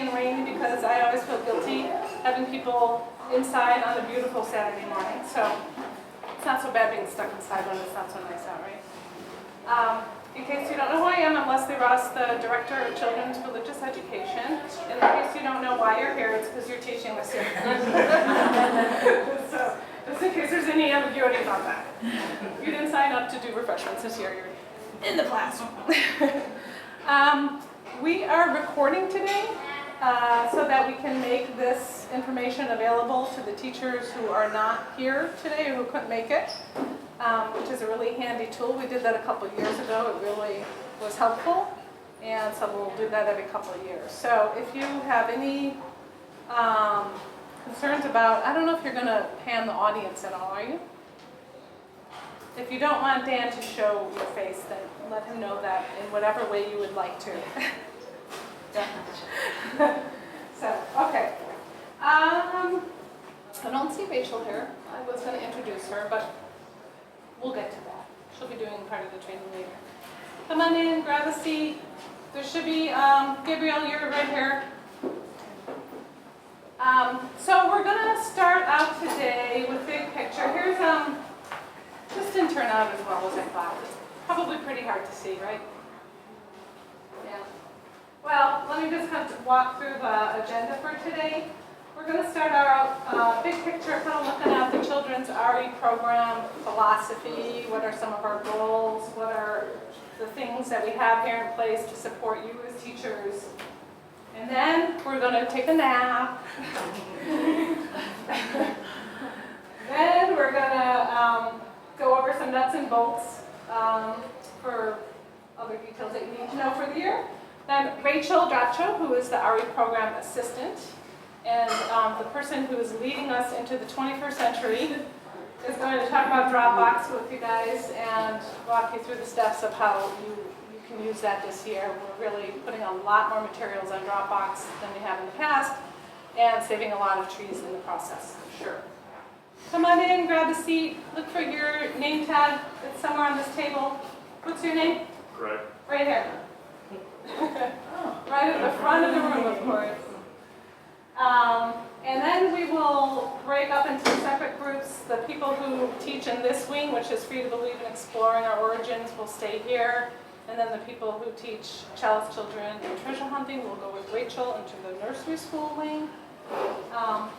and rainy because I always feel guilty having people inside on a beautiful Saturday morning. So it's not so bad being stuck inside when it's not so nice out, right? In case you don't know who I am, I'm Leslie Ross, the Director of Children's Religious Education. In case you don't know why you're here, it's because you're teaching this year. So, just in case there's any ambiguity about that. You didn't sign up to do refreshments this year, you're in the classroom. We are recording today so that we can make this information available to the teachers who are not here today or who couldn't make it. Which is a really handy tool. We did that a couple of years ago. It really was helpful, and so we'll do that every couple of years. So if you have any concerns about, I don't know if you're going to pan the audience at all, are you? If you don't want Dan to show your face, then let him know that in whatever way you would like to. So, okay. I don't see Rachel here. I was going to introduce her, but we'll get to that. She'll be doing part of the training later. Come on in, grab a seat. There should be, Gabrielle, you're right here. So we're going to start out today with big picture. Here's, this didn't turn out as well as I thought. It's probably pretty hard to see, right? Yeah. Well, let me just kind of walk through the agenda for today. We're going to start our big picture, kind of looking at the children's RE program philosophy. What are some of our goals? What are the things that we have here in place to support you as teachers? And then we're going to take a nap. Then we're going to go over some nuts and bolts for other details that you need to know for the year. Then Rachel Dracho, who is the RE program assistant, and the person who is leading us into the 21st century is going to talk about Dropbox with you guys and walk you through the steps of how you can use that this year. We're really putting a lot more materials on Dropbox than we have in the past and saving a lot of trees in the process, for sure. Come on in, grab a seat, look for your name tag. It's somewhere on this table. What's your name? Greg. Right here. Right at the front of the room, of course. And then we will break up into separate groups. The people who teach in this wing, which is Free to Believe and Exploring Our Origins, will stay here. And then the people who teach Child's Children and Treasure Hunting will go with Rachel into the nursery school wing.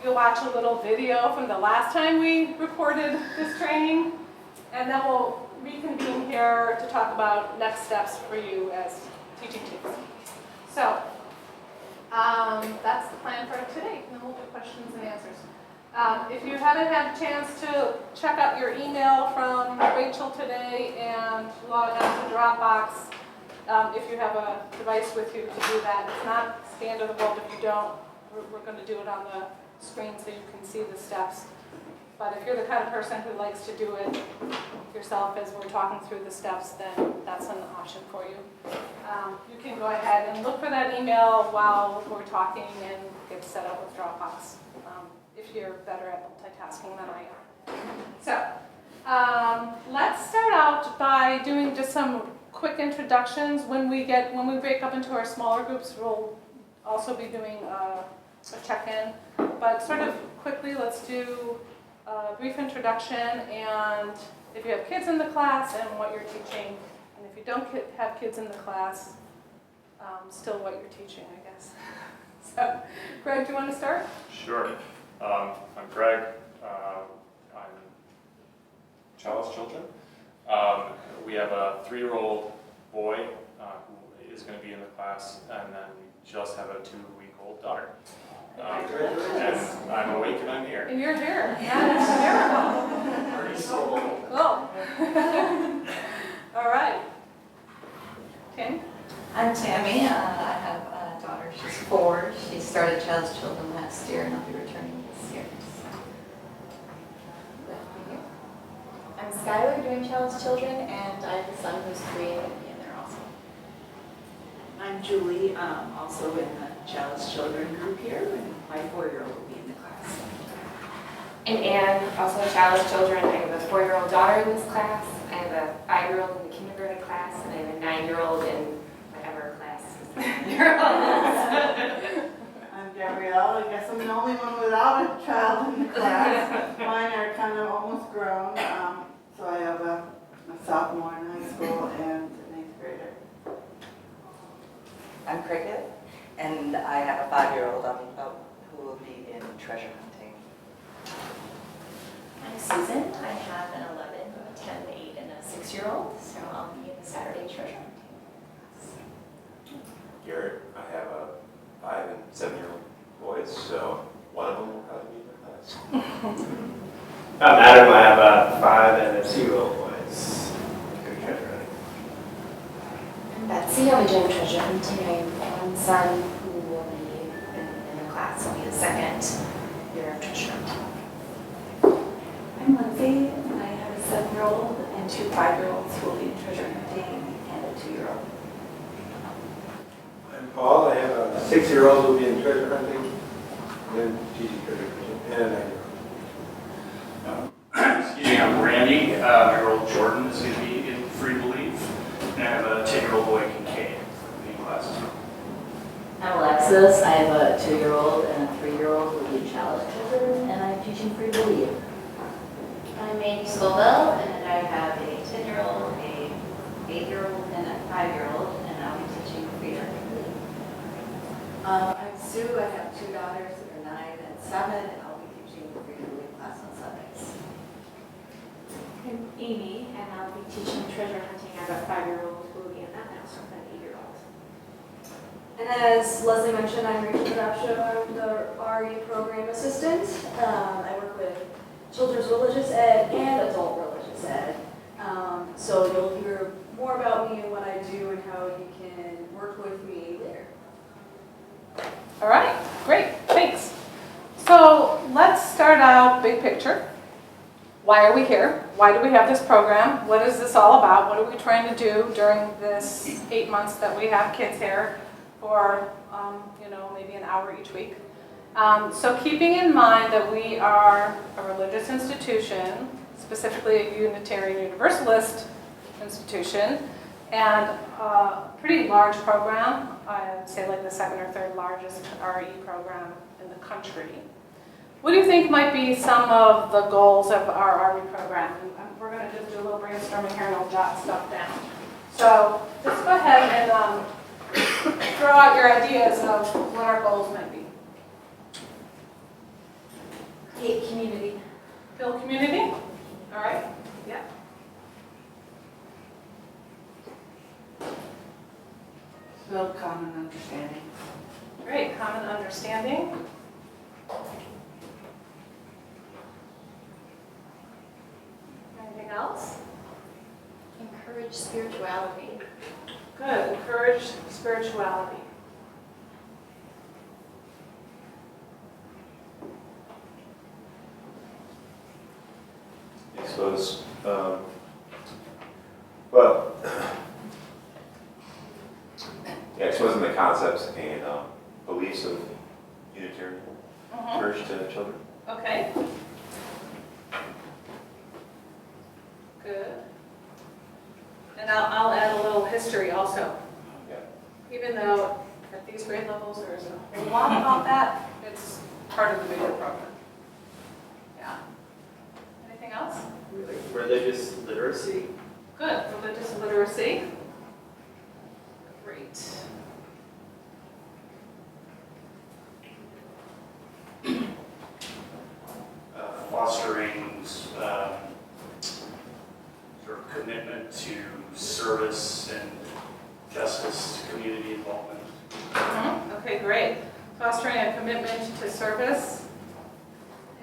You'll watch a little video from the last time we recorded this training. And then we'll reconvene here to talk about next steps for you as teaching teams. So, that's the plan for today, and then we'll do questions and answers. If you haven't had a chance to check out your email from Rachel today and log on to Dropbox, if you have a device with you to do that, it's not the end of the world if you don't. We're going to do it on the screen so you can see the steps. But if you're the kind of person who likes to do it yourself as we're talking through the steps, then that's an option for you. You can go ahead and look for that email while we're talking and get set up with Dropbox if you're better at multitasking than I am. So let's start out by doing just some quick introductions. When we break up into our smaller groups, we'll also be doing a check-in. But sort of quickly, let's do a brief introduction, and if you have kids in the class and what you're teaching, and if you don't have kids in the class, still what you're teaching, I guess. So, Greg, do you want to start? Sure. I'm Greg. I'm Child's Children. We have a 3-year-old boy who is going to be in the class, and then we just have a 2-week-old daughter. And I'm awake and I'm here. And you're here. Yeah, that's miracle. Cool. All right. Tim? I'm Tammy. I have a daughter. She's 4. She started Child's Children last year and I'll be returning this year. So, I'm Skylar doing Child's Children, and I have a son who's 3 and going to be in there also. I'm Julie, also in the Child's Children group here, and my 4-year-old will be in the class. And Anne, also Child's Children. I have a 4-year-old daughter in this class. I have a 5-year-old in the kindergarten class, and I have a 9-year-old in whatever class is the 9-year-old. Gabrielle. I guess I'm the only one without a child in the class. Mine are kind of almost grown. So I have a sophomore in high school and an 8th grader. I'm Cricket, and I have a 5-year-old who will be in treasure hunting. I'm Susan. I have an 11, a 10, 8, and a 6-year-old, so I'll be in the Saturday treasure hunting class. Garrett, I have a 5 and 7-year-old boys, so one of them will probably be in my class. I'm Adam. I have a 5 and a 2-year-old boys. Doing treasure hunting. I'm Betsy. I'll be doing treasure hunting. I have one son who will be in the class. He'll be the second year of treasure hunting. I'm Lindsay, and I have a 7-year-old and 2 5-year-olds who will be in treasure hunting and a 2-year-old. I'm Paul. I have a 6-year-old who will be in treasure hunting, and then teaching treasure hunting, and a 9-year-old. Excuse me, I'm Randy. My year-old Jordan is going to be in Free Believe, and I have a 10-year-old boy, Kincaid, in classes. I'm Alexis. I have a 2-year-old and a 3-year-old who will be challenge children, and I'm teaching Free Believe. I'm Amy Scoville, and I have a 10-year-old, a 8-year-old, and a 5-year-old, and I'll be teaching Freedom. I'm Sue. I have 2 daughters that are 9 and 7, and I'll be teaching the Freedom class on Sundays. I'm Amy, and I'll be teaching treasure hunting. I have a 5-year-old who will be in that now, so I'm an 8-year-old. And as Leslie mentioned, I'm Rachel Drapshow. I'm the RE program assistant. I work with children's religious ed and adult religious ed. So you'll hear more about me and what I do and how you can work with me later. All right, great, thanks. So let's start out big picture. Why are we here? Why do we have this program? What is this all about? What are we trying to do during this 8 months that we have kids here for, maybe an hour each week? So keeping in mind that we are a religious institution, specifically a Unitarian Universalist institution, and a pretty large program, I'd say like the 2nd or 3rd largest RE program in the country. What do you think might be some of the goals of our RE program? And we're going to just do a little brainstorming here and I'll jot stuff down. So just go ahead and throw out your ideas of what our goals might be. Community. Build community? All right. Yeah. Build common understanding. Great. Common understanding. Anything else? Encourage spirituality. Good. Encourage spirituality. I suppose, I suppose in the concepts and beliefs of Unitarian Church to children. Okay. Good. And I'll add a little history also. Yeah. Even though at these grade levels there isn't a lot about that, it's part of the bigger program. Yeah. Anything else? Religious literacy. Good. Religious literacy. Great. Fostering sort of commitment to service and justice, community involvement. Okay, great. Fostering a commitment to service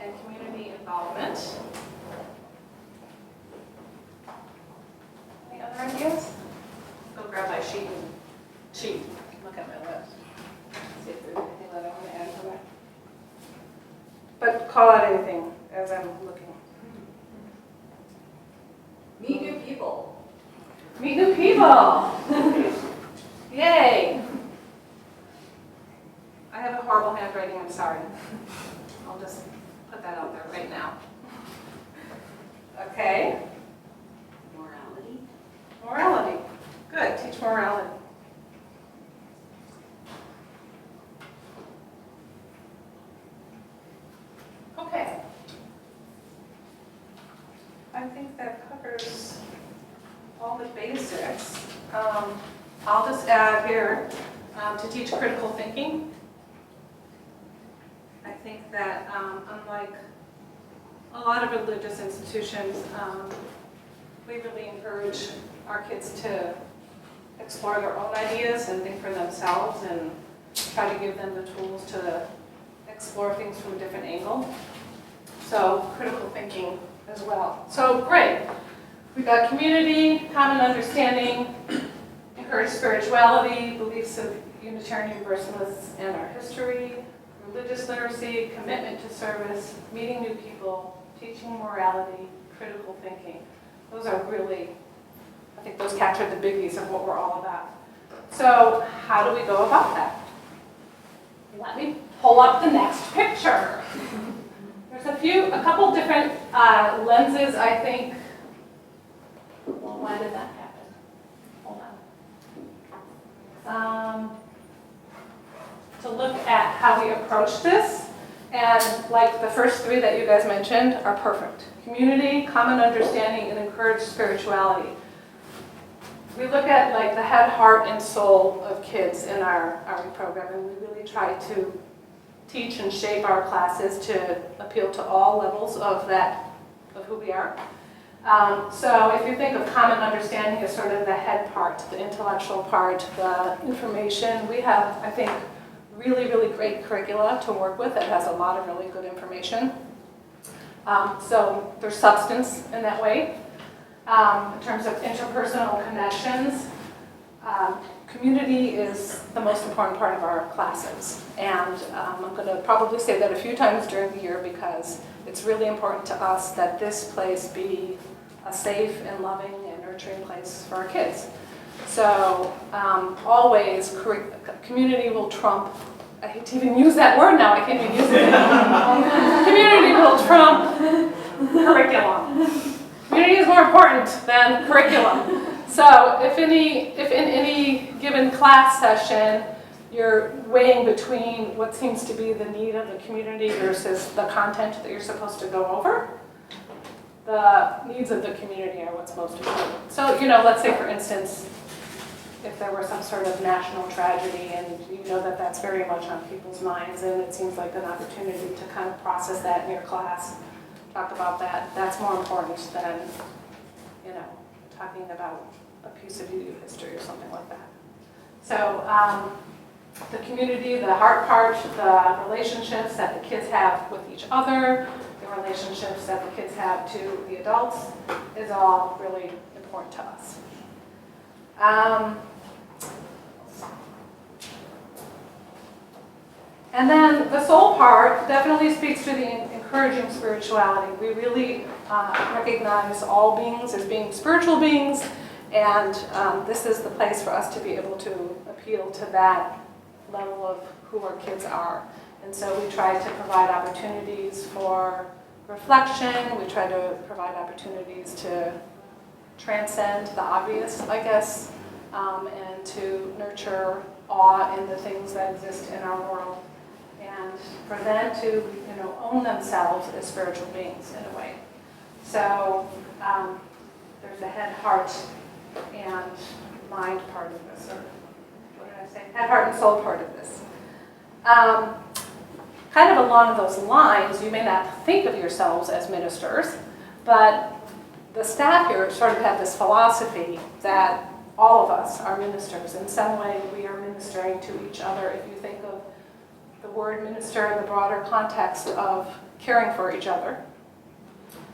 and community involvement. Any other ideas? Go grab my sheet and cheat. Look at my list. See if there's anything that I want to add to that. But call out anything as I'm looking. Meet new people. Meet new people. Yay. I have a horrible handwriting, I'm sorry. I'll just put that out there right now. Okay. Morality. Morality. Good, teach morality. I think that covers all the basics. I'll just add here to teach critical thinking. I think that unlike a lot of religious institutions, we really encourage our kids to explore their own ideas and think for themselves and try to give them the tools to explore things from a different angle. So critical thinking as well. So great. We've got community, common understanding, encourage spirituality, beliefs of Unitarian Universalists and our history, religious literacy, commitment to service, meeting new people, teaching morality, critical thinking. Those are really, I think those capture the biggies of what we're all about. So how do we go about that? Let me pull up the next picture. There's a couple different lenses, I think. Well, why did that happen? Hold on. To look at how we approach this, and like the first three that you guys mentioned are perfect. Community, common understanding, and encourage spirituality. We look at like the head, heart, and soul of kids in our CRE program, and we really try to teach and shape our classes to appeal to all levels of who we are. So if you think of common understanding as sort of the head part, the intellectual part, the information, we have, I think, really, really great curricula to work with that has a lot of really good information. So there's substance in that way. In terms of interpersonal connections, community is the most important part of our classes. And I'm going to probably say that a few times during the year because it's really important to us that this place be a safe and loving and nurturing place for our kids. So always community will trump, I hate to even use that word now, I can't even use it anymore. Community will trump curriculum. Community is more important than curriculum. So if in any given class session, you're weighing between what seems to be the need of the community versus the content that you're supposed to go over, the needs of the community are what's most important. So, let's say for instance, if there were some sort of national tragedy and you know that that's very much on people's minds and it seems like an opportunity to kind of process that in your class, talk about that, that's more important than, talking about a piece of EU history or something like that. So the community, the heart part, the relationships that the kids have with each other, the relationships that the kids have to the adults is all really important to us. And then the soul part definitely speaks to the encouraging spirituality. We really recognize all beings as being spiritual beings, and this is the place for us to be able to appeal to that level of who our kids are. And so we try to provide opportunities for reflection. We try to provide opportunities to transcend the obvious, I guess, and to nurture awe in the things that exist in our world. And for them to, own themselves as spiritual beings in a way. So there's a head, heart, and mind part of this, or what did I say? Head, heart, and soul part of this. Kind of along those lines, you may not think of yourselves as ministers, but the staff here sort of have this philosophy that all of us are ministers. In some way, we are ministering to each other. If you think of the word minister in the broader context of caring for each other,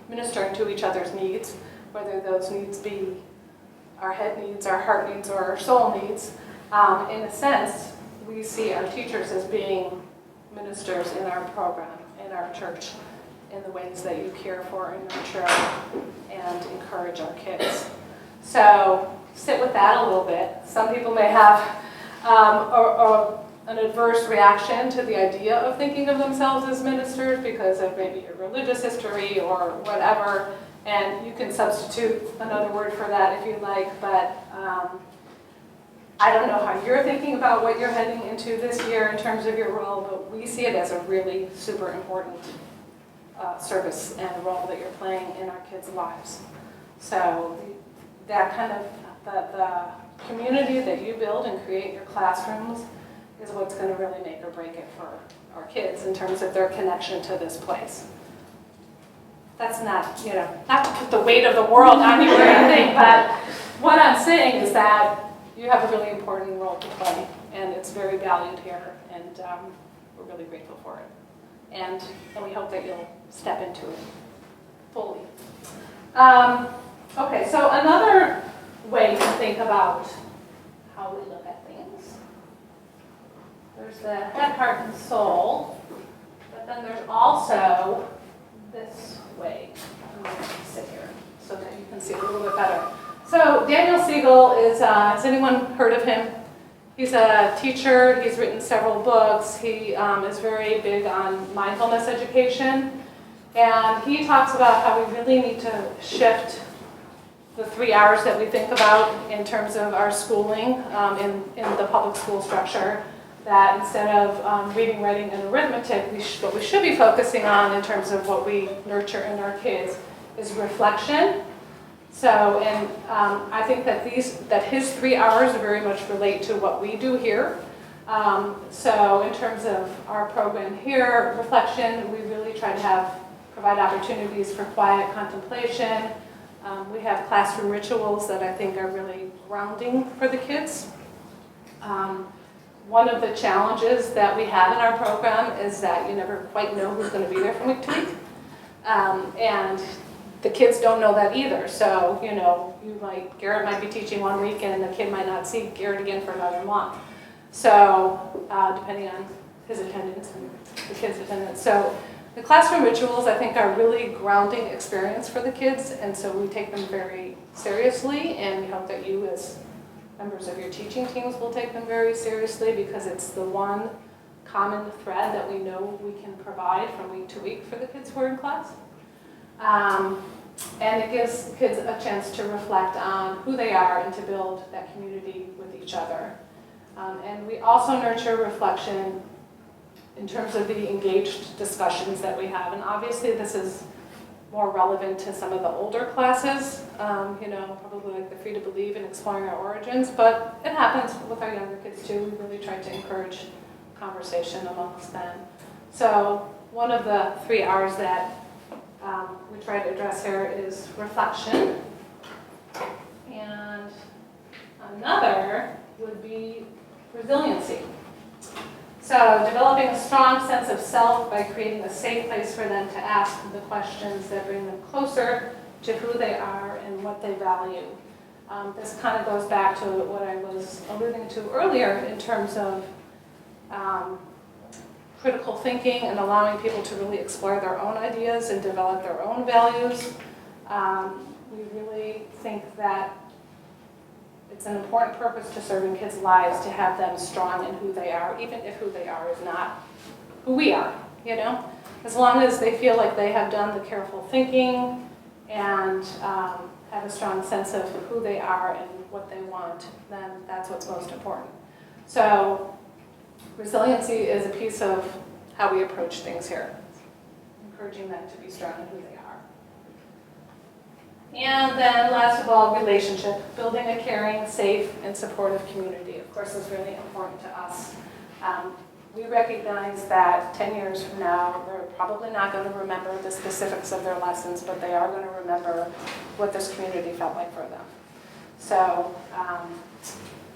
ministering to each other's needs, whether those needs be our head needs, our heart needs, or our soul needs. In a sense, we see our teachers as being ministers in our program, in our church, in the ways that you care for and nurture and encourage our kids. So sit with that a little bit. Some people may have an adverse reaction to the idea of thinking of themselves as ministers because of maybe a religious history or whatever, and you can substitute another word for that if you like, but I don't know how you're thinking about what you're heading into this year in terms of your role, but we see it as a really super important service and the role that you're playing in our kids' lives. So that kind of, the community that you build and create in your classrooms is what's going to really make or break it for our kids in terms of their connection to this place. That's not, not to put the weight of the world on you or anything, but what I'm saying is that you have a really important role to play, and it's very valued here, and we're really grateful for it. And we hope that you'll step into it fully. Okay, so another way to think about how we look at things. There's the head, heart, and soul, but then there's also this way. I'm going to sit here so that you can see it a little bit better. So Daniel Siegel is, has anyone heard of him? He's a teacher, he's written several books, he is very big on mindfulness education, and he talks about how we really need to shift the 3 hours that we think about in terms of our schooling in the public school structure, that instead of reading, writing, and arithmetic, what we should be focusing on in terms of what we nurture in our kids is reflection. So, and I think that his 3 hours very much relate to what we do here. So in terms of our program here, reflection, we really try to provide opportunities for quiet contemplation. We have classroom rituals that I think are really grounding for the kids. One of the challenges that we have in our program is that you never quite know who's going to be there from week to week. And the kids don't know that either. So, Garrett might be teaching one week and the kid might not see Garrett again for another month. So, depending on his attendance and the kids' attendance. So, the classroom rituals, I think, are really grounding experience for the kids, and so we take them very seriously, and we hope that you as members of your teaching teams will take them very seriously, because it's the one common thread that we know we can provide from week to week for the kids who are in class. And it gives kids a chance to reflect on who they are and to build that community with each other. And we also nurture reflection in terms of the engaged discussions that we have. And obviously this is more relevant to some of the older classes, probably like the Free to Believe and Exploring Our Origins, but it happens with our younger kids too. We really try to encourage conversation amongst them. So one of the 3 hours that we try to address here is reflection. And another would be resiliency. So developing a strong sense of self by creating a safe place for them to ask the questions that bring them closer to who they are and what they value. This kind of goes back to what I was alluding to earlier in terms of critical thinking and allowing people to really explore their own ideas and develop their own values. We really think that it's an important purpose to serve in kids' lives to have them strong in who they are, even if who they are is not who we are, As long as they feel like they have done the careful thinking and have a strong sense of who they are and what they want, then that's what's most important. So resiliency is a piece of how we approach things here, encouraging them to be strong in who they are. And then last of all, relationship, building a caring, safe, and supportive community, of course, is really important to us. We recognize that 10 years from now, they're probably not going to remember the specifics of their lessons, but they are going to remember what this community felt like for them. So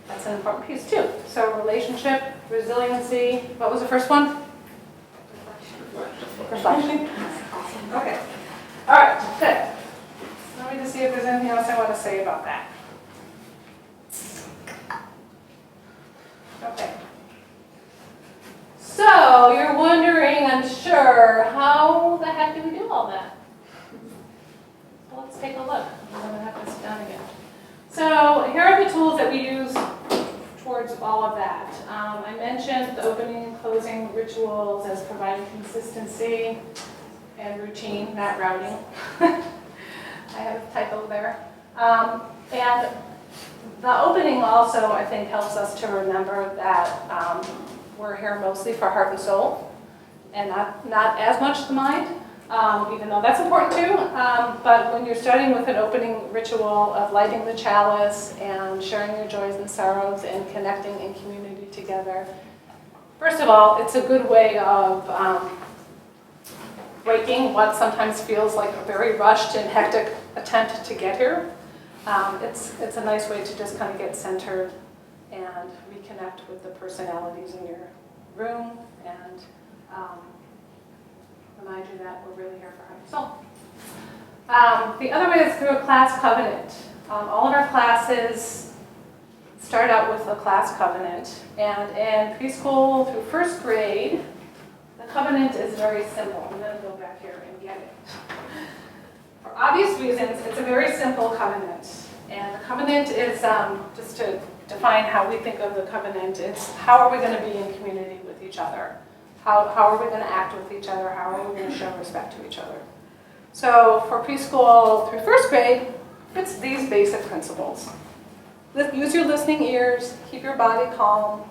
that's an important piece too. So relationship, resiliency, what was the first one? Reflection. Okay. All right, good. Let me just see if there's anything else I want to say about that. Okay. So you're wondering, I'm sure, how the heck do we do all that? Well, let's take a look. I'm going to have to sit down again. So here are the tools that we use towards all of that. I mentioned the opening and closing rituals as providing consistency and routine, not routing. I have a typo there. And the opening also, I think, helps us to remember that we're here mostly for heart and soul, and not as much the mind. even though that's important too. But when you're starting with an opening ritual of lighting the chalice and sharing your joys and sorrows and connecting in community together, first of all, it's a good way of breaking what sometimes feels like a very rushed and hectic attempt to get here. It's a nice way to just kind of get centered and reconnect with the personalities in your room and remind you that we're really here for heart and soul. The other way is through a class covenant. All of our classes start out with a class covenant, and in preschool through first grade, the covenant is very simple. I'm going to go back here and get it. For obvious reasons, it's a very simple covenant. And the covenant is, just to define how we think of the covenant, it's how are we going to be in community with each other? How are we going to act with each other? How are we going to show respect to each other? So for preschool through first grade, it's these basic principles. Use your listening ears, keep your body calm,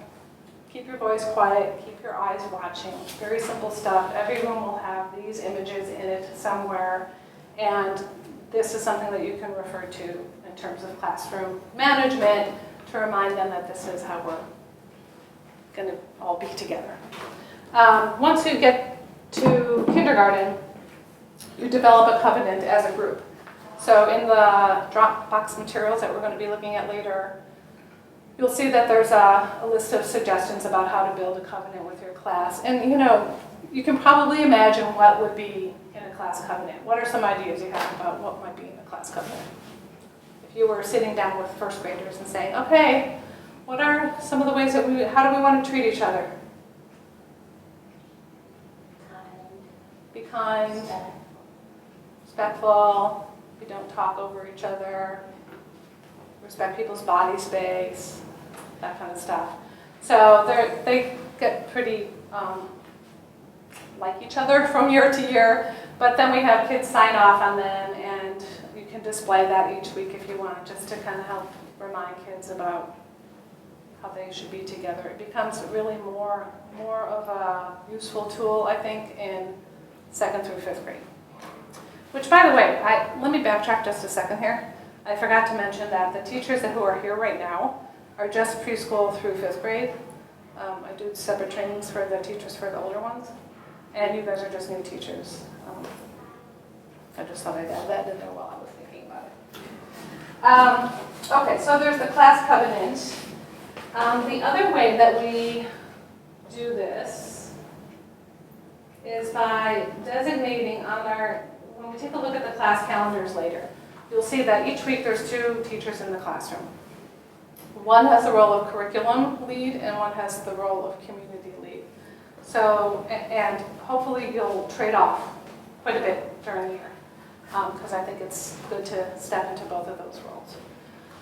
keep your voice quiet, keep your eyes watching. Very simple stuff. Every room will have these images in it somewhere, and this is something that you can refer to in terms of classroom management to remind them that this is how we're going to all be together. Once you get to kindergarten, you develop a covenant as a group. So in the Dropbox materials that we're going to be looking at later, you'll see that there's a list of suggestions about how to build a covenant with your class. And you can probably imagine what would be in a class covenant. What are some ideas you have about what might be in a class covenant? If you were sitting down with first graders and saying, okay, what are some of the ways that how do we want to treat each other? Be kind, respectful, we don't talk over each other, respect people's body space, that kind of stuff. So they get pretty like each other from year to year, but then we have kids sign off on them, and you can display that each week if you want, just to kind of help remind kids about how they should be together. It becomes really more of a useful tool, I think, in 2nd through 5th grade. Which, by the way, let me backtrack just a second here. I forgot to mention that the teachers who are here right now are just preschool through 5th grade. I do separate trainings for the teachers for the older ones, and you guys are just new teachers. I just thought I'd add that in there while I was thinking about it. Okay, so there's the class covenant. The other way that we do this is by designating on when we take a look at the class calendars later, you'll see that each week there's 2 teachers in the classroom. One has the role of curriculum lead and one has the role of community lead. So, and hopefully you'll trade off quite a bit during the year, because I think it's good to step into both of those roles.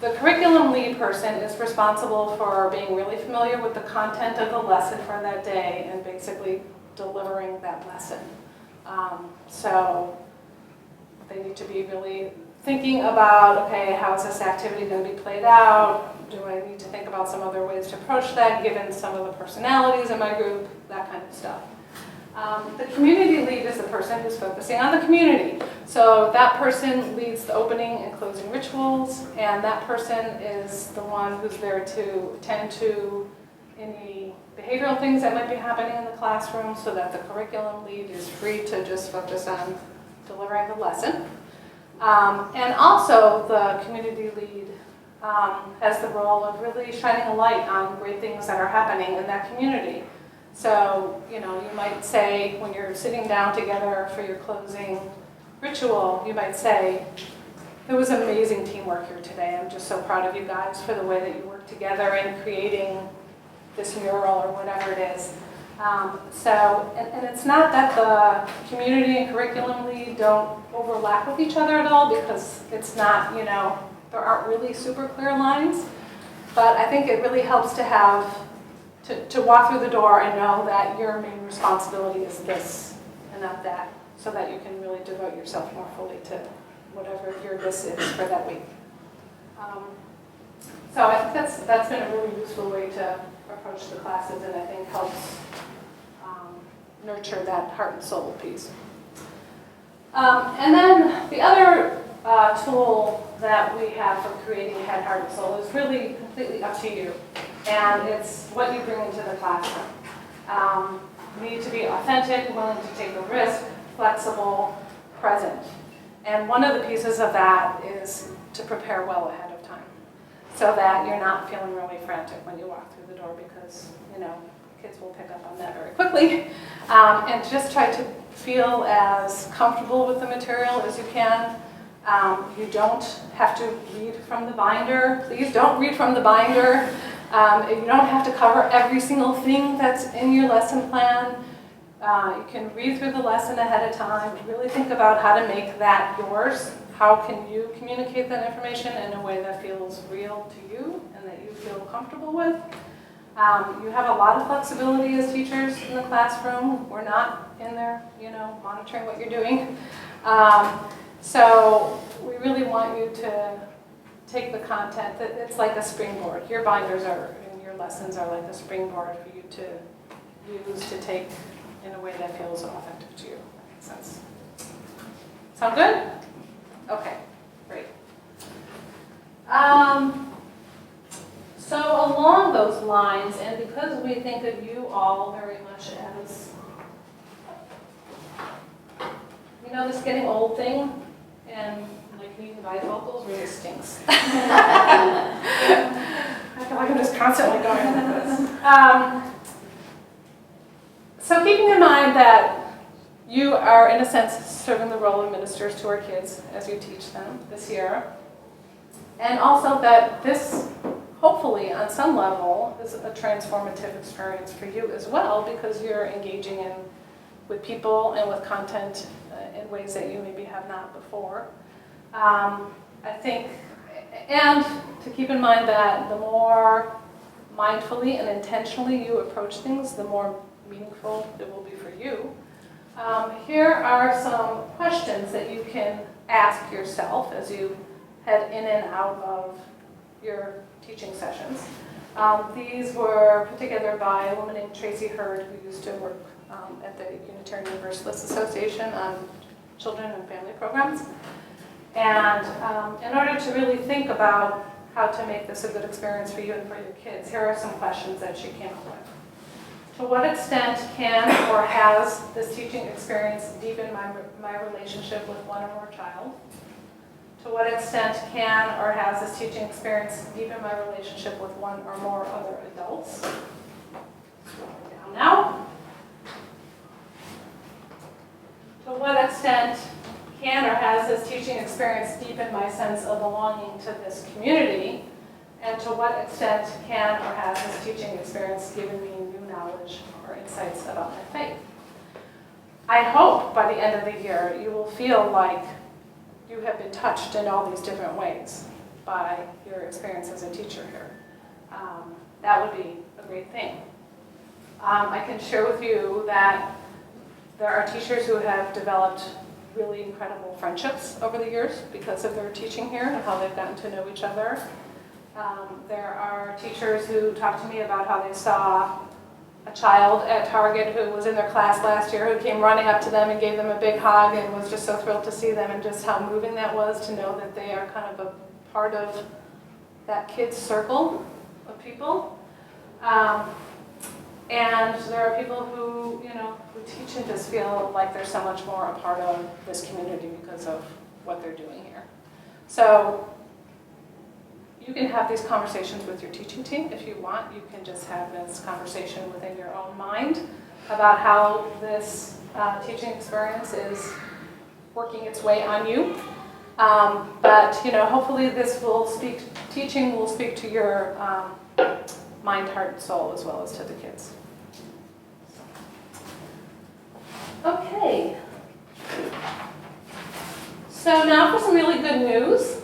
The curriculum lead person is responsible for being really familiar with the content of the lesson for that day and basically delivering that lesson. So they need to be really thinking about, okay, how is this activity going to be played out? Do I need to think about some other ways to approach that, given some of the personalities in my group, that kind of stuff. The community lead is the person who's focusing on the community. So that person leads the opening and closing rituals, and that person is the one who's there to attend to any behavioral things that might be happening in the classroom, so that the curriculum lead is free to just focus on delivering the lesson. And also the community lead has the role of really shining a light on great things that are happening in that community. So, you might say when you're sitting down together for your closing ritual, you might say, there was amazing teamwork here today. I'm just so proud of you guys for the way that you worked together in creating this mural or whatever it is. And it's not that the community and curriculum lead don't overlap with each other at all, because it's not, there aren't really super clear lines. But I think it really helps to have, to walk through the door and know that your main responsibility is this and not that, so that you can really devote yourself more fully to whatever your this is for that week. So I think that's been a really useful way to approach the classes, and I think helps nurture that heart and soul piece. And then the other tool that we have for creating head, heart, and soul is really completely up to you. And it's what you bring into the classroom. You need to be authentic, willing to take a risk, flexible, present. And one of the pieces of that is to prepare well ahead of time so that you're not feeling really frantic when you walk through the door because, kids will pick up on that very quickly. And just try to feel as comfortable with the material as you can. You don't have to read from the binder. Please don't read from the binder. You don't have to cover every single thing that's in your lesson plan. You can read through the lesson ahead of time. Really think about how to make that yours. How can you communicate that information in a way that feels real to you and that you feel comfortable with? You have a lot of flexibility as teachers in the classroom. We're not in there, monitoring what you're doing. So we really want you to take the content, that it's like a springboard. Your binders and your lessons are like a springboard for you to use to take in a way that feels authentic to you. That makes sense. Sound good? Okay, great. So along those lines, and because we think of you all very much as, this getting old thing, and like me and bifocals really stinks. I feel like I'm just constantly going like this. So keeping in mind that you are, in a sense, serving the role of ministers to our kids as you teach them this year, and also that this, hopefully, on some level, is a transformative experience for you as well because you're engaging with people and with content in ways that you maybe have not before. I think, and to keep in mind that the more mindfully and intentionally you approach things, the more meaningful it will be for you. Here are some questions that you can ask yourself as you head in and out of your teaching sessions. These were put together by a woman named Tracy Hurd, who used to work at the Unitarian Universalist Association on children and family programs. And in order to really think about how to make this a good experience for you and for your kids, here are some questions that she came up with. To what extent can or has this teaching experience deepened my relationship with one or more child? To what extent can or has this teaching experience deepened my relationship with one or more other adults? Scrolling down now. To what extent can or has this teaching experience deepened my sense of belonging to this community? And to what extent can or has this teaching experience given me new knowledge or insights about my faith? I hope by the end of the year you will feel like you have been touched in all these different ways by your experience as a teacher here. That would be a great thing. I can share with you that there are teachers who have developed really incredible friendships over the years because of their teaching here and how they've gotten to know each other. There are teachers who talk to me about how they saw a child at Target who was in their class last year who came running up to them and gave them a big hug and was just so thrilled to see them, and just how moving that was to know that they are kind of a part of that kid's circle of people. And there are people who, who teach and just feel like they're so much more a part of this community because of what they're doing here. So you can have these conversations with your teaching team if you want. You can just have this conversation within your own mind about how this teaching experience is working its way on you. But hopefully this will teaching will speak to your mind, heart, and soul as well as to the kids. Okay. So now for some really good news.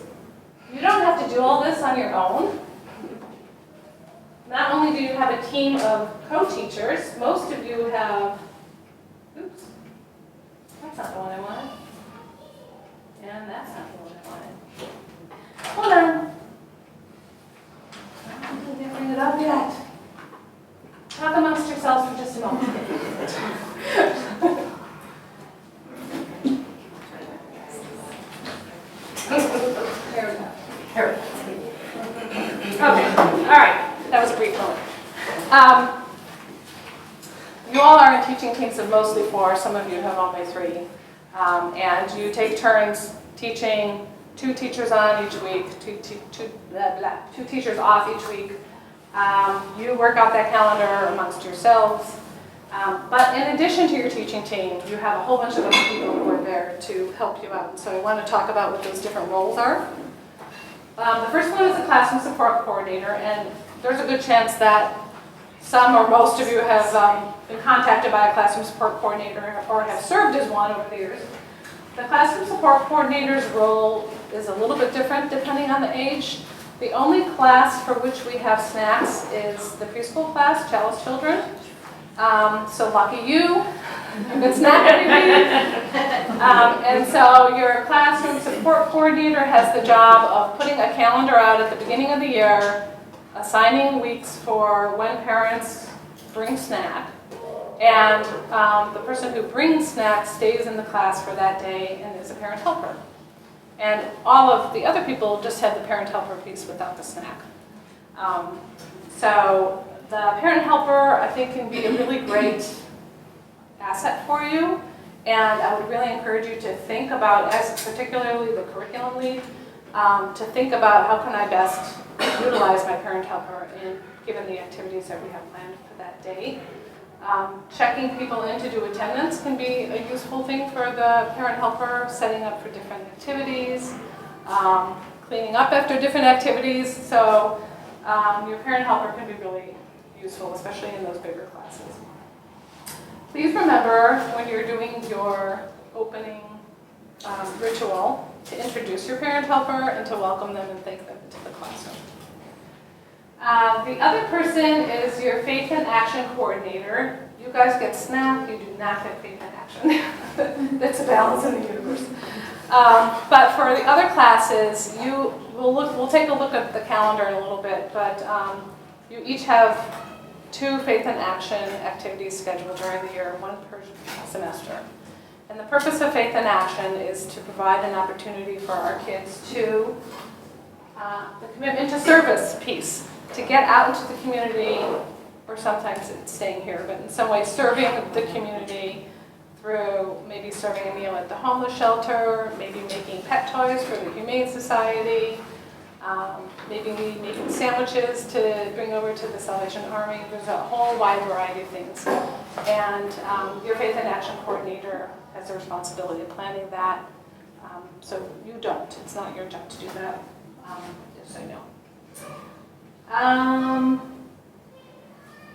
You don't have to do all this on your own. Not only do you have a team of co-teachers, most of you have, oops, that's not the one I wanted. And that's not the one I wanted. Hold on. I didn't bring it up yet. Talk amongst yourselves for just a moment. You all are in teaching teams of mostly 4, some of you have only 3. And you take turns teaching, 2 teachers on each week, 2 teachers off each week. You work out that calendar amongst yourselves. But in addition to your teaching team, you have a whole bunch of other people who are there to help you out. So I want to talk about what those different roles are. The first one is the classroom support coordinator, and there's a good chance that some or most of you have been contacted by a classroom support coordinator or have served as one over the years. The classroom support coordinator's role is a little bit different depending on the age. The only class for which we have snacks is the preschool class, Chalice Children. So lucky you, a good snack every week. And so your classroom support coordinator has the job of putting a calendar out at the beginning of the year, assigning weeks for when parents bring snack. And the person who brings snack stays in the class for that day and is a parent helper. And all of the other people just have the parent helper piece without the snack. So the parent helper, I think, can be a really great asset for you. And I would really encourage you to think about, as particularly the curriculum lead, to think about how can I best utilize my parent helper given the activities that we have planned for that day. Checking people in to do attendance can be a useful thing for the parent helper, setting up for different activities, cleaning up after different activities. So your parent helper can be really useful, especially in those bigger classes. Please remember when you're doing your opening ritual to introduce your parent helper and to welcome them and thank them into the classroom. The other person is your Faith in Action coordinator. You guys get snack, you do not get Faith in Action. That's a balance in the universe. But for the other classes, we'll take a look at the calendar in a little bit, but you each have 2 Faith in Action activities scheduled during the year, 1 per semester. And the purpose of Faith in Action is to provide an opportunity for our kids to, the commitment to service piece, to get out into the community, or sometimes it's staying here, but in some way serving the community through maybe serving a meal at the homeless shelter, maybe making pet toys for the Humane Society, maybe making sandwiches to bring over to the Salvation Army. There's a whole wide variety of things. And your Faith in Action coordinator has the responsibility of planning that. So you don't. It's not your job to do that, just so you know.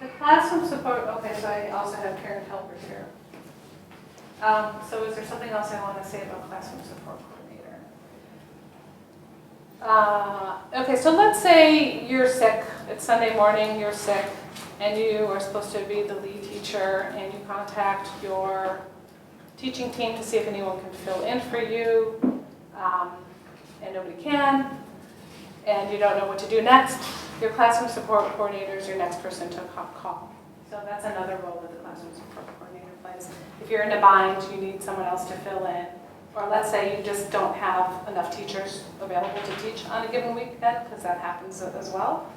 The classroom support, okay, so I also have parent helper here. So is there something else I want to say about classroom support coordinator? Okay, so let's say you're sick. It's Sunday morning, you're sick, and you are supposed to be the lead teacher, and you contact your teaching team to see if anyone can fill in for you, and nobody can, and you don't know what to do next. Your classroom support coordinator is your next person to call. So that's another role that the classroom support coordinator plays. If you're in a bind, you need someone else to fill in. Or let's say you just don't have enough teachers available to teach on a given weekend, because that happens as well.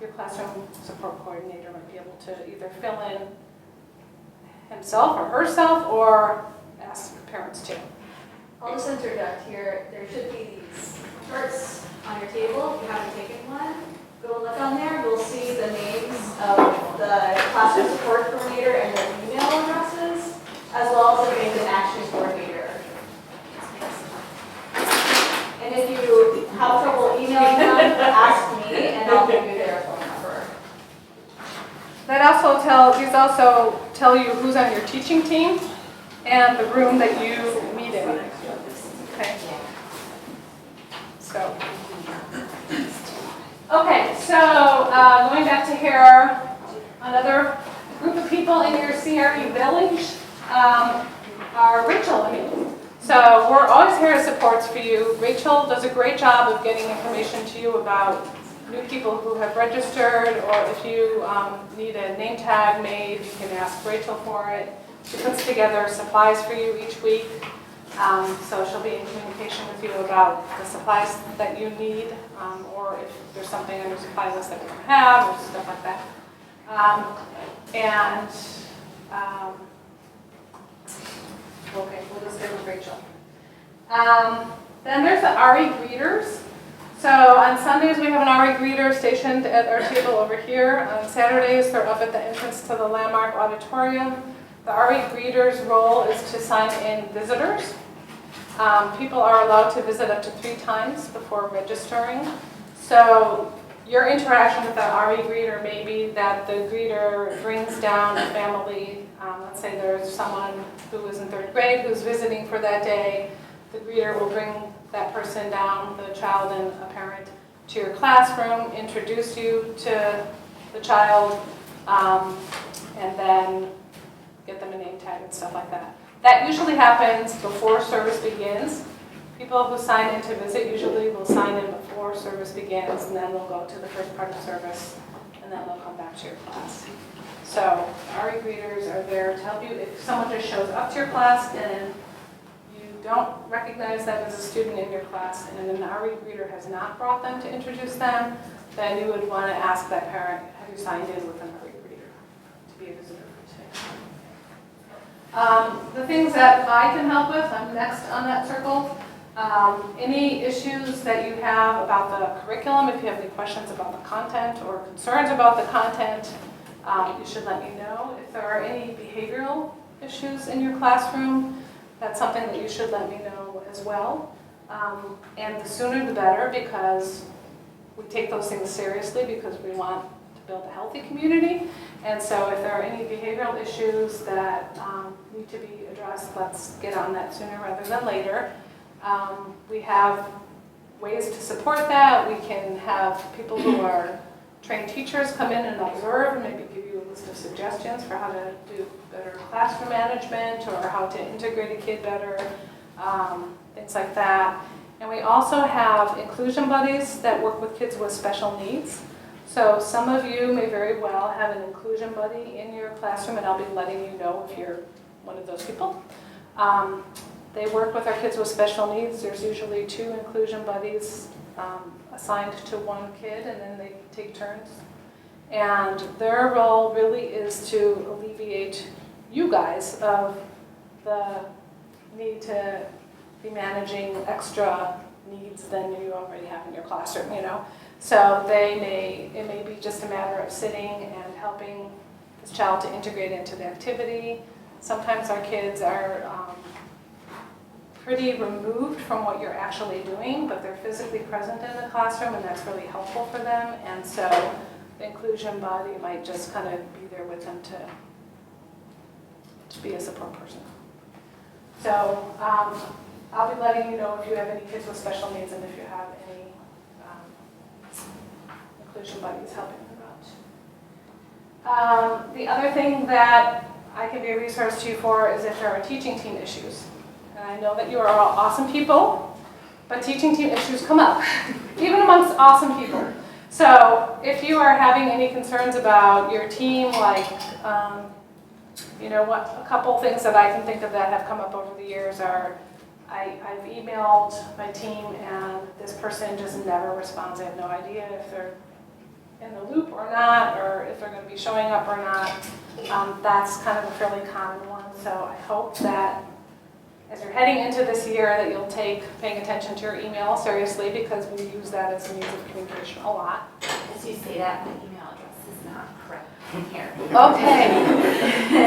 Your classroom support coordinator might be able to either fill in himself or herself, or ask parents to. I'll just interject here. There should be these charts on your table. If you haven't taken one, go look on there. You'll see the names of the classroom support coordinator and their email addresses, as well as the Faith in Action coordinator. And if you have trouble emailing them, ask me, and I'll give you their phone number. These also tell you who's on your teaching team and the room that you meet in. Okay. So going back to here, another group of people in your CRE village are Rachel and me. So we're always here as supports for you. Rachel does a great job of getting information to you about new people who have registered, or if you need a name tag made, you can ask Rachel for it. She puts together supplies for you each week. So she'll be in communication with you about the supplies that you need, or if there's something on your supply list that we don't have, or stuff like that. And, okay, we'll just give them Rachel. Then there's the RE greeters. So on Sundays, we have an RE greeter stationed at our table over here. On Saturdays, they're up at the entrance to the Landmark Auditorium. The RE greeter's role is to sign in visitors. People are allowed to visit up to 3 times before registering. So your interaction with that RE greeter may be that the greeter brings down a family. Let's say there's someone who is in 3rd grade who's visiting for that day. The greeter will bring that person down, the child and a parent, to your classroom, introduce you to the child, and then get them a name tag and stuff like that. That usually happens before service begins. People who sign in to visit usually will sign in before service begins, and then they'll go to the first part of service, and then they'll come back to your class. So RE greeters are there to help you. If someone just shows up to your class and you don't recognize them as a student in your class, and an RE greeter has not brought them to introduce them, then you would want to ask that parent, have you signed in with an RE greeter to be a visitor for today? The things that I can help with, I'm next on that circle. Any issues that you have about the curriculum, if you have any questions about the content or concerns about the content, you should let me know. If there are any behavioral issues in your classroom, that's something that you should let me know as well. And the sooner the better, because we take those things seriously because we want to build a healthy community. And so if there are any behavioral issues that need to be addressed, let's get on that sooner rather than later. We have ways to support that. We can have people who are trained teachers come in and observe and maybe give you a list of suggestions for how to do better classroom management or how to integrate a kid better, things like that. And we also have inclusion buddies that work with kids with special needs. So some of you may very well have an inclusion buddy in your classroom, and I'll be letting you know if you're one of those people. They work with our kids with special needs. There's usually 2 inclusion buddies assigned to one kid, and then they take turns. And their role really is to alleviate you guys of the need to be managing extra needs than you already have in your classroom, you know. So it may be just a matter of sitting and helping this child to integrate into the activity. Sometimes our kids are pretty removed from what you're actually doing, but they're physically present in the classroom, and that's really helpful for them. And so the inclusion body might just kind of be there with them to be a support person. So I'll be letting you know if you have any kids with special needs and if you have any inclusion buddies helping them out. The other thing that I can be a resource to you for is if there are teaching team issues. And I know that you are all awesome people, but teaching team issues come up, even amongst awesome people. So if you are having any concerns about your team, like, you know, a couple things that I can think of that have come up over the years are, I've emailed my team and this person just never responds. I have no idea if they're in the loop or not, or if they're going to be showing up or not. That's kind of a fairly common one. So I hope that as you're heading into this year that you'll take paying attention to your email seriously, because we use that as a means of communication a lot. As you say that, my email address is not correct in here. Okay.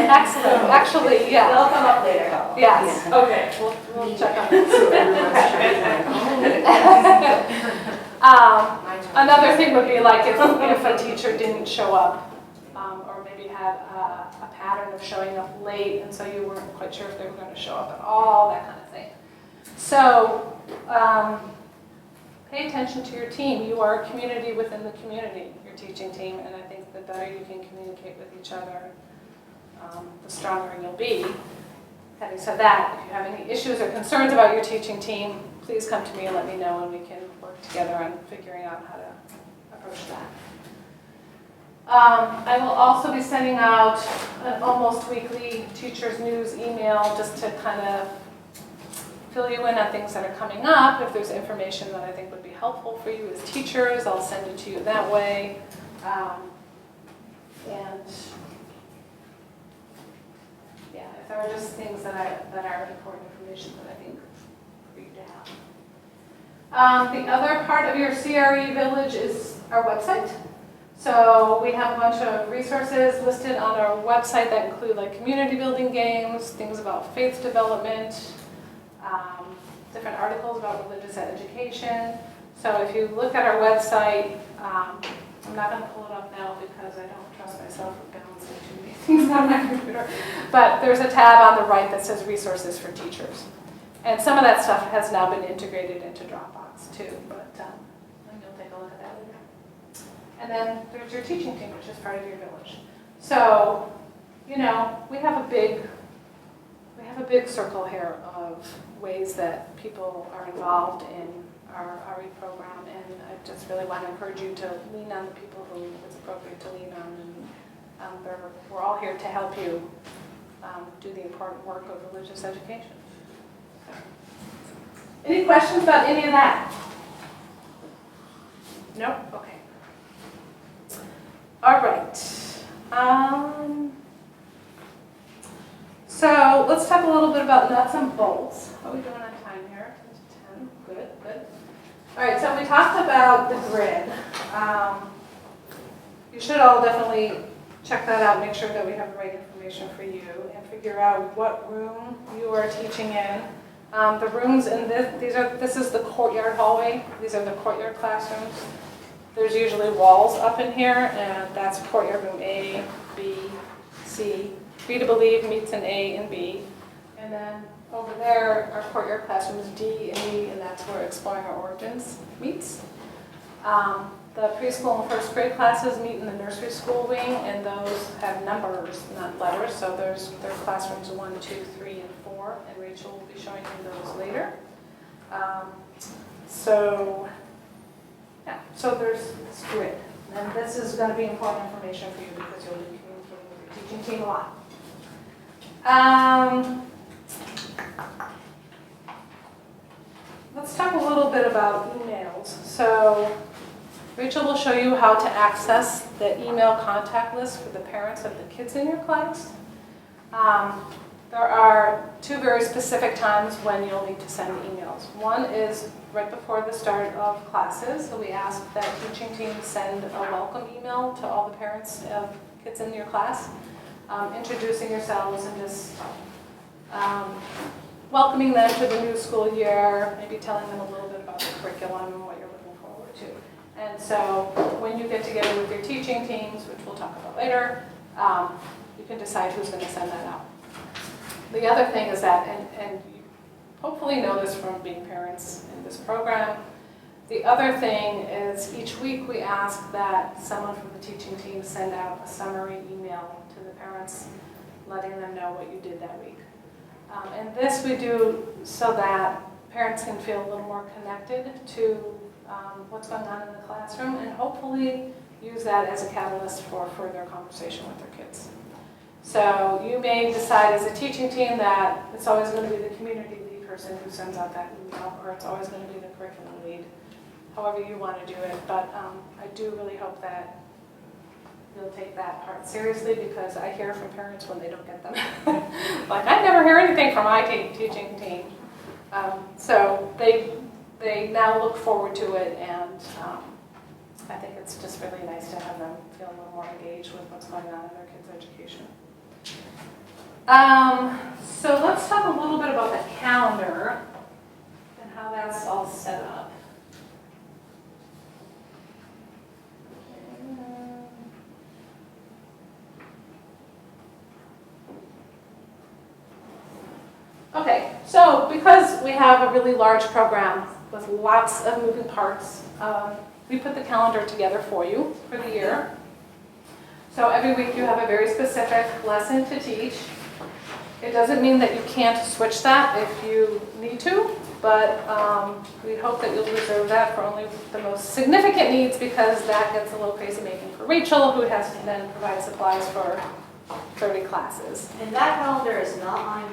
Excellent. Actually, yeah. They'll come up later. Yes. Okay. We'll check on that. Another thing would be like if a teacher didn't show up, or maybe had a pattern of showing up late, and so you weren't quite sure if they were going to show up at all, that kind of thing. So pay attention to your team. You are a community within the community, your teaching team, and I think the better you can communicate with each other, the stronger you'll be. Having said that, if you have any issues or concerns about your teaching team, please come to me and let me know, and we can work together on figuring out how to approach that. I will also be sending out an almost weekly teacher's news email just to kind of fill you in on things that are coming up. If there's information that I think would be helpful for you as teachers, I'll send it to you that way. And yeah, if there are just things that are important information that I think for you to have. The other part of your CRE Village is our website. So we have a bunch of resources listed on our website that include like community building games, things about faith development, different articles about religious education. So if you look at our website, I'm not going to pull it up now because I don't trust myself with balancing too many things on my computer. But there's a tab on the right that says resources for teachers. And some of that stuff has now been integrated into Dropbox too, but you'll take a look at that later. And then there's your teaching team, which is part of your village. So, you know, we have a big circle here of ways that people are involved in our RE program, and I just really want to encourage you to lean on the people who it's appropriate to lean on, and we're all here to help you do the important work of religious education. Any questions about any of that? Nope? Okay. All right. So let's talk a little bit about nuts and bolts. How are we doing on time here? 10. Good, good. All right, so we talked about the grid. You should all definitely check that out, make sure that we have the right information for you, and figure out what room you are teaching in. The rooms in this is the courtyard hallway. These are the courtyard classrooms. There's usually walls up in here, and that's courtyard room A, B, C. Free to Believe meets in A and B. And then over there, our courtyard classrooms D and E, and that's where Exploring Our Origins meets. The preschool and first grade classes meet in the nursery school wing, and those have numbers, not letters. So there's classrooms 1, 2, 3, and 4, and Rachel will be showing you those later. So there's this grid, and this is going to be important information for you because you'll be communicating with your teaching team a lot. Let's talk a little bit about emails. So Rachel will show you how to access the email contact list for the parents of the kids in your class. There are 2 very specific times when you'll need to send emails. One is right before the start of classes. So we ask that teaching teams send a welcome email to all the parents of kids in your class, introducing yourselves and just welcoming them to the new school year, maybe telling them a little bit about the curriculum and what you're looking forward to. And so when you get together with your teaching teams, which we'll talk about later, you can decide who's going to send that out. The other thing is that, and you hopefully know this from being parents in this program, the other thing is each week we ask that someone from the teaching team send out a summary email to the parents, letting them know what you did that week. And this we do so that parents can feel a little more connected to what's going on in the classroom, and hopefully use that as a catalyst for further conversation with their kids. So you may decide as a teaching team that it's always going to be the community lead person who sends out that email, or it's always going to be the curriculum lead, however you want to do it. But I do really hope that you'll take that part seriously, because I hear from parents when they don't get them. Like, I never hear anything from my teaching team. So they now look forward to it, and I think it's just really nice to have them feel a little more engaged with what's going on in their kids' education. So let's talk a little bit about the calendar and how that's all set up. Okay, so because we have a really large program with lots of moving parts, we put the calendar together for you for the year. So every week you have a very specific lesson to teach. It doesn't mean that you can't switch that if you need to, but we hope that you'll reserve that for only the most significant needs, because that gets a little crazy making for Rachel, who has to then provide supplies for 30 classes. And that calendar is not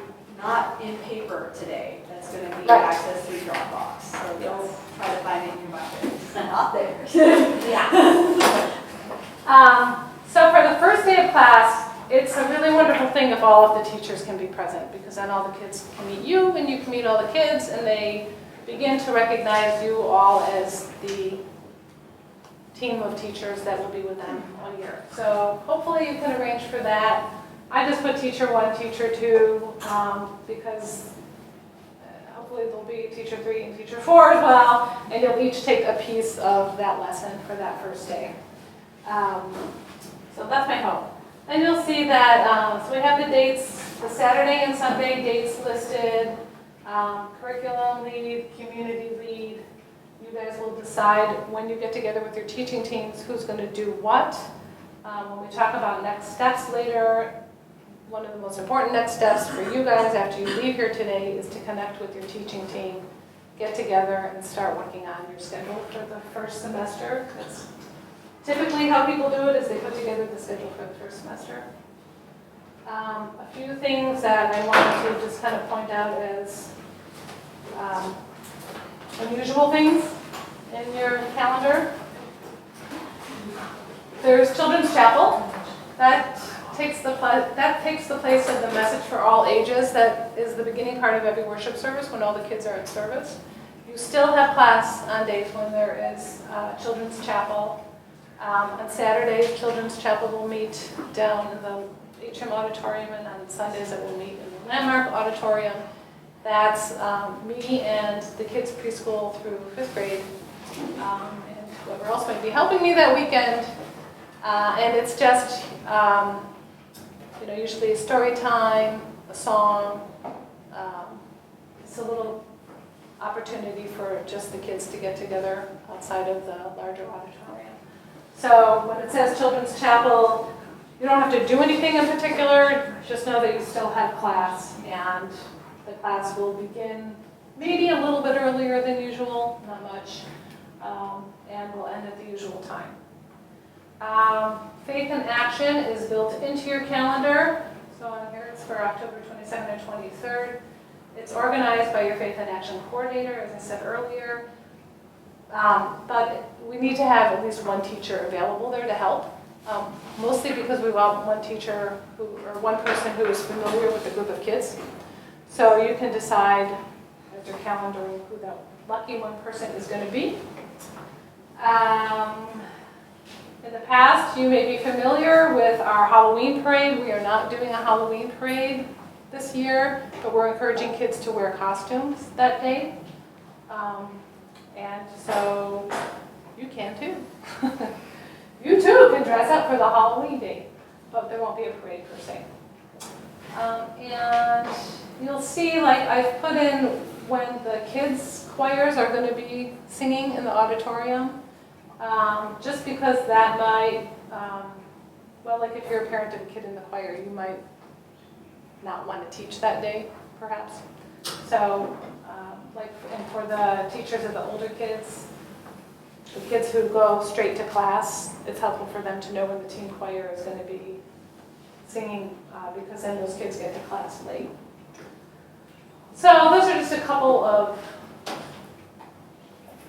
in paper today. That's going to be Right. accessed through Dropbox. So don't try to find it in your bucket. It's not there. Yeah. So for the first day of class, it's a really wonderful thing if all of the teachers can be present, because then all the kids can meet you and you can meet all the kids, and they begin to recognize you all as the team of teachers that will be with them all year. So hopefully you can arrange for that. I just put teacher 1, teacher 2, because hopefully there'll be teacher 3 and teacher 4 as well, and you'll each take a piece of that lesson for that first day. So that's my hope. And you'll see that, so we have the dates, the Saturday and Sunday dates listed, curriculum lead, community lead. You guys will decide when you get together with your teaching teams who's going to do what. When we talk about next steps later, one of the most important next steps for you guys after you leave here today is to connect with your teaching team, get together, and start working on your schedule for the first semester. That's typically how people do it, is they put together the schedule for the first semester. A few things that I wanted to just kind of point out as unusual things in your calendar. There's Children's Chapel. That takes the place of the message for all ages. That is the beginning part of every worship service when all the kids are in service. You still have class on days when there is Children's Chapel. On Saturdays, Children's Chapel will meet down in the HM auditorium, and on Sundays it will meet in the Landmark auditorium. That's me and the kids preschool through 5th grade, and whoever else might be helping me that weekend. And it's just, usually a story time, a song. It's a little opportunity for just the kids to get together outside of the larger auditorium. So when it says Children's Chapel, you don't have to do anything in particular, just know that you still have class, and the class will begin maybe a little bit earlier than usual, not much, and will end at the usual time. Faith in Action is built into your calendar, so on here it's for October 22nd and 23rd. It's organized by your Faith in Action coordinator, as I said earlier. But we need to have at least one teacher available there to help, mostly because we want one teacher or one person who is familiar with the group of kids. So you can decide as you're calendaring who that lucky one person is going to be. In the past, you may be familiar with our Halloween parade. We are not doing a Halloween parade this year, but we're encouraging kids to wear costumes that day. And so you can too. You too can dress up for the Halloween day, but there won't be a parade per se. And you'll see, like I've put in when the kids' choirs are going to be singing in the auditorium, just because that might, well, like if you're a parent of a kid in the choir, you might not want to teach that day, perhaps. So, and for the teachers of the older kids, the kids who go straight to class, it's helpful for them to know when the teen choir is going to be singing, because then those kids get to class late. So those are just a couple of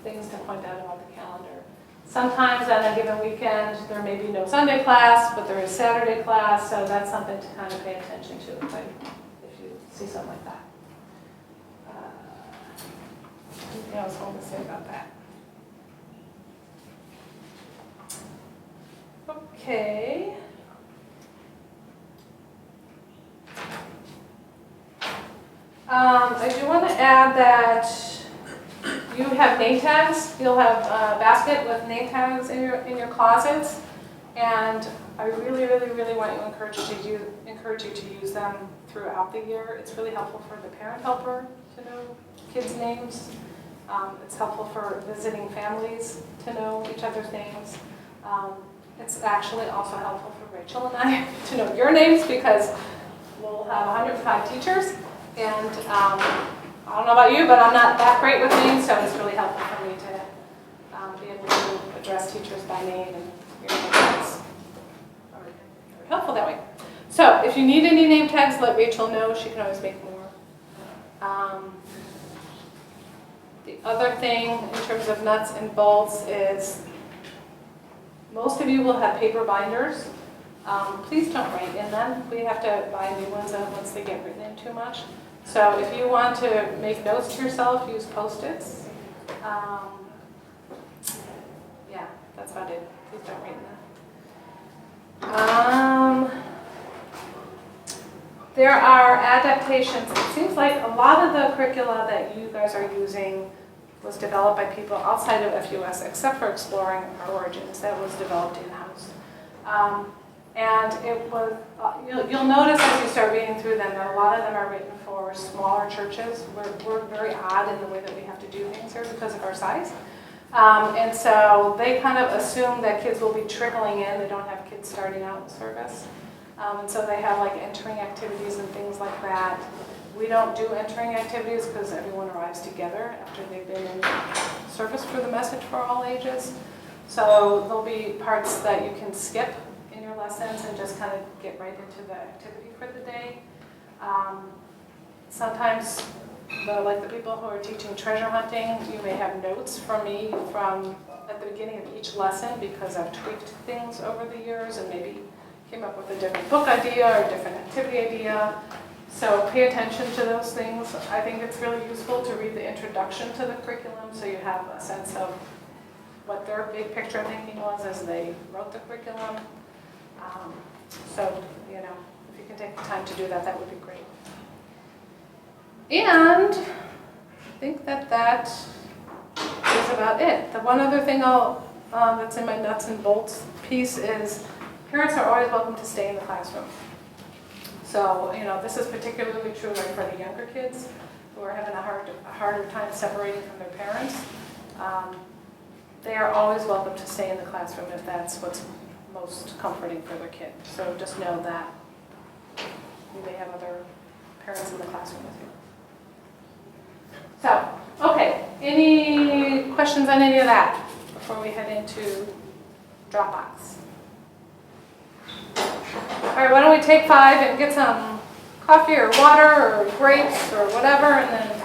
things to point out about the calendar. Sometimes on a given weekend, there may be no Sunday class, but there is Saturday class, so that's something to kind of pay attention to if you see something like that. Anything else I want to say about that? Okay. I do want to add that you have name tags. You'll have a basket with name tags in your closets, and I really want to encourage you to use them throughout the year. It's really helpful for the parent helper to know kids' names. It's helpful for visiting families to know each other's names. It's actually also helpful for Rachel and I to know your names, because we'll have 105 teachers, and I don't know about you, but I'm not that great with names, so it's really helpful for me to be able to address teachers by name, and your name tags are very helpful that way. So if you need any name tags, let Rachel know. She can always make more. The other thing in terms of nuts and bolts is most of you will have paper binders. Please don't write in them. We have to buy new ones once they get written in too much. So if you want to make notes to yourself, use Post-its. Yeah, that's about it. Please don't write in them. There are adaptations. It seems like a lot of the curricula that you guys are using was developed by people outside of FUS, except for Exploring Our Origins. That was developed in-house. And it was, you'll notice as you start reading through them that a lot of them are written for smaller churches. We're very odd in the way that we have to do things here because of our size. And so they kind of assume that kids will be trickling in. They don't have kids starting out in service. And so they have like entering activities and things like that. We don't do entering activities because everyone arrives together after they've been in service for the message for all ages. So there'll be parts that you can skip in your lessons and just kind of get right into the activity for the day. Sometimes, the people who are teaching treasure hunting, you may have notes from me from at the beginning of each lesson because I've tweaked things over the years and maybe came up with a different book idea or a different activity idea. So pay attention to those things. I think it's really useful to read the introduction to the curriculum so you have a sense of what their big picture thinking was as they wrote the curriculum. So, if you can take the time to do that, that would be great. And I think that is about it. The one other thing that's in my nuts and bolts piece is parents are always welcome to stay in the classroom. So, this is particularly true for the younger kids who are having a harder time separating from their parents. They are always welcome to stay in the classroom if that's what's most comforting for their kid. So just know that you may have other parents in the classroom with you. So, okay, any questions on any of that before we head into Dropbox? All right, why don't we take 5 and get some coffee or water or grapes or whatever, and then